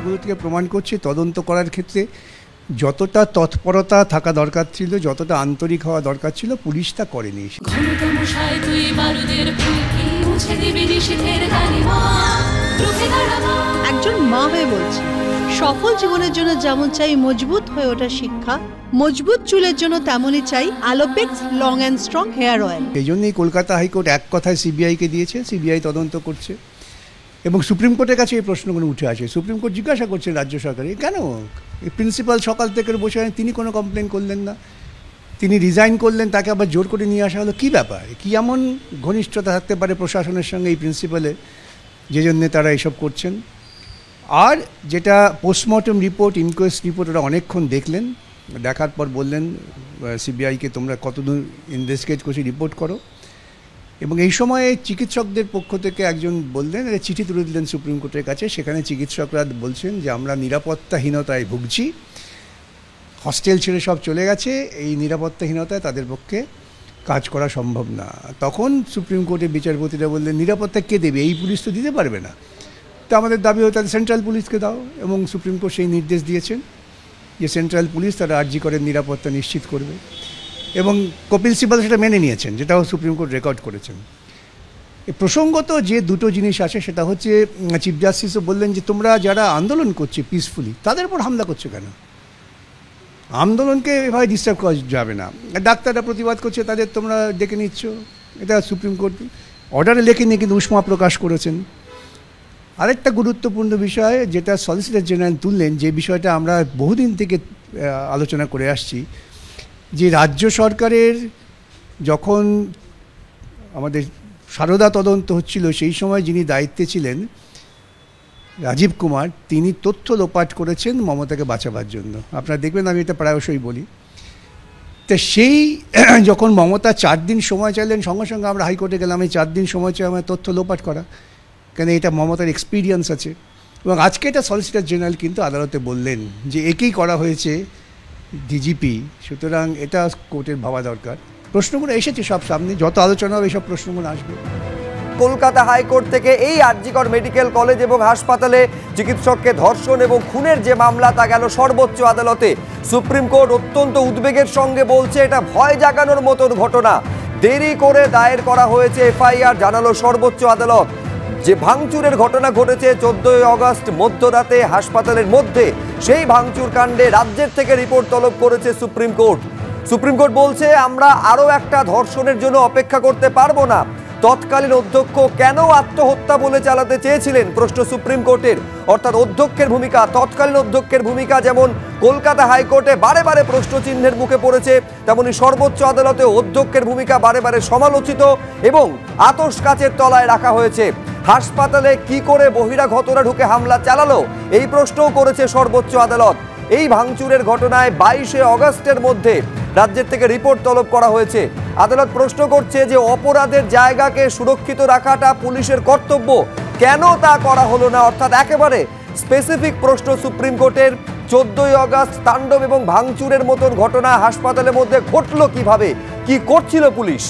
এগুলো থেকে প্রমাণ করছে তদন্ত করার ক্ষেত্রে যতটা তৎপরতা থাকা দরকার ছিল, যতটা আন্তরিক হওয়া দরকার ছিল, পুলিশ তা করেনি। একজন মা হয়ে বলছে, সফল জীবনের জন্য যেমন চাই মজবুত হয়ে ওঠা শিক্ষা, মজবুত চুলের জন্য তেমনই চাই Alopex long and strong hair oil. এই জন্যই কলকাতা হাইকোর্ট এক কথায় সিবিআইকে দিয়েছে, সিবিআই তদন্ত করছে এবং সুপ্রিম কোর্টের কাছে এই প্রশ্নগুলো উঠে আসে। সুপ্রিম কোর্ট জিজ্ঞাসা করছে রাজ্য সরকারে, কেন প্রিন্সিপাল সকাল থেকে বসে তিনি কোনো কমপ্লেন করলেন না, তিনি রিজাইন করলেন, তাকে আবার জোর করে নিয়ে আসা হলো, কী ব্যাপার, কী এমন ঘনিষ্ঠতা থাকতে পারে প্রশাসনের সঙ্গে এই প্রিন্সিপালের, যে জন্যে তারা এসব করছেন। আর যেটা পোস্টমর্টম রিপোর্ট, ইনকোয়েস্ট রিপোর্ট, ওরা অনেকক্ষণ দেখলেন, দেখার পর বললেন সিবিআইকে তোমরা কতদূর ইনভেস্টিগেট করছি রিপোর্ট করো। এবং এই সময়ে চিকিৎসকদের পক্ষ থেকে একজন বললেন, চিঠি তুলে দিলেন সুপ্রিম কোর্টের কাছে, সেখানে চিকিৎসকরা বলছেন যে আমরা নিরাপত্তাহীনতায় ভুগছি, হস্টেল ছেড়ে সব চলে গেছে, এই নিরাপত্তাহীনতায় তাদের পক্ষে কাজ করা সম্ভব না। তখন সুপ্রিম কোর্টের বিচারপতিরা বললেন নিরাপত্তা কে দেবে, এই পুলিশ তো দিতে পারবে না, তো আমাদের দাবি হয় তাদের সেন্ট্রাল পুলিশকে দাও। এবং সুপ্রিম কোর্ট সেই নির্দেশ দিয়েছেন যে সেন্ট্রাল পুলিশ তারা আরজি করের নিরাপত্তা নিশ্চিত করবে, এবং কপিল সিবাল সেটা মেনে নিয়েছেন, যেটাও সুপ্রিম কোর্ট রেকর্ড করেছেন। প্রসঙ্গত যে দুটো জিনিস আছে সেটা হচ্ছে চিফ জাস্টিসও বললেন যে তোমরা যারা আন্দোলন করছে পিসফুলি তাদের উপর হামলা করছো কেন, আন্দোলনকে এভাবে ডিস্টার্ব করা যাবে না, ডাক্তাররা প্রতিবাদ করছে তাদের তোমরা ডেকে নিচ্ছ, এটা সুপ্রিম কোর্ট অর্ডারে লেখেনি কিন্তু উষ্মা প্রকাশ করেছেন। আরেকটা গুরুত্বপূর্ণ বিষয় যেটা সলিসিটর জেনারেল তুললেন, যে বিষয়টা আমরা বহুদিন থেকে আলোচনা করে আসছি, যে রাজ্য সরকারের যখন আমাদের সারদা তদন্ত হচ্ছিল সেই সময় যিনি দায়িত্বে ছিলেন রাজীব কুমার, তিনি তথ্য লোপাট করেছেন মমতাকে বাঁচাবার জন্য। আপনারা দেখবেন আমি এটা প্রায়শই বলি। তো সেই যখন মমতা 4 দিন সময় চাইলেন, সঙ্গে সঙ্গে আমরা হাইকোর্টে গেলাম, এই 4 দিন সময় চাই আমার তথ্য লোপাট করা, কেন এটা মমতার এক্সপিরিয়েন্স আছে। এবং আজকে এটা সলিসিটর জেনারেল কিন্তু আদালতে বললেন যে একেই করা হয়েছে ডিজিপি, সুতরাং এটা কোর্টের ভাবা দরকার। প্রশ্নগুলো এসেছে সব সামনে, যত আলোচনা হবে এইসব প্রশ্নগুলো আসবে। কলকাতা হাইকোর্ট থেকে এই আরজিকর মেডিকেল কলেজ এবং হাসপাতালে চিকিৎসককে ধর্ষণ এবং খুনের যে মামলা তা গেল সর্বোচ্চ আদালতে। সুপ্রিম কোর্ট অত্যন্ত উদ্বেগের সঙ্গে বলছে এটা ভয় জাগানোর মতন ঘটনা, দেরি করে দায়ের করা হয়েছে এফআইআর, জানালো সর্বোচ্চ আদালত। যে ভাঙচুরের ঘটনা ঘটেছে 14 আগস্ট মধ্যরাতে হাসপাতালের মধ্যে, সেই ভাঙচুর কাণ্ডে রাজ্যের থেকে রিপোর্ট তলব করেছে সুপ্রিম কোর্ট। সুপ্রিম কোর্ট বলছে আমরা আরও একটা ধর্ষণের জন্য অপেক্ষা করতে পারবো না। তৎকালীন অধ্যক্ষ কেন আত্মহত্যা বলে চালাতে চেয়েছিলেন, প্রশ্ন সুপ্রিম কোর্টের। অর্থাৎ অধ্যক্ষের ভূমিকা, তৎকালীন অধ্যক্ষের ভূমিকা যেমন কলকাতা হাইকোর্টে বারে বারে প্রশ্নচিহ্নের মুখে পড়েছে, তেমনি সর্বোচ্চ আদালতে অধ্যক্ষের ভূমিকা বারে বারে সমালোচিত এবং আতশ কাচের তলায় রাখা হয়েছে। হাসপাতালে কি করে বহিরাগতরা ঢুকে হামলা চালালো, এই প্রশ্নও করেছে সর্বোচ্চ আদালত। এই ভাঙচুরের ঘটনায় 22 আগস্টের মধ্যে রাজ্যের থেকে রিপোর্ট তলব করা হয়েছে। আদালত প্রশ্ন করছে যে অপরাধের জায়গাকে সুরক্ষিত রাখাটা পুলিশের কর্তব্য, কেন তা করা হলো না। অর্থাৎ একেবারে স্পেসিফিক প্রশ্ন সুপ্রিম কোর্টের। 14 আগস্ট তাণ্ডব এবং ভাঙচুরের মতন ঘটনা হাসপাতালের মধ্যে ঘটলো কিভাবে, কি করছিল পুলিশ?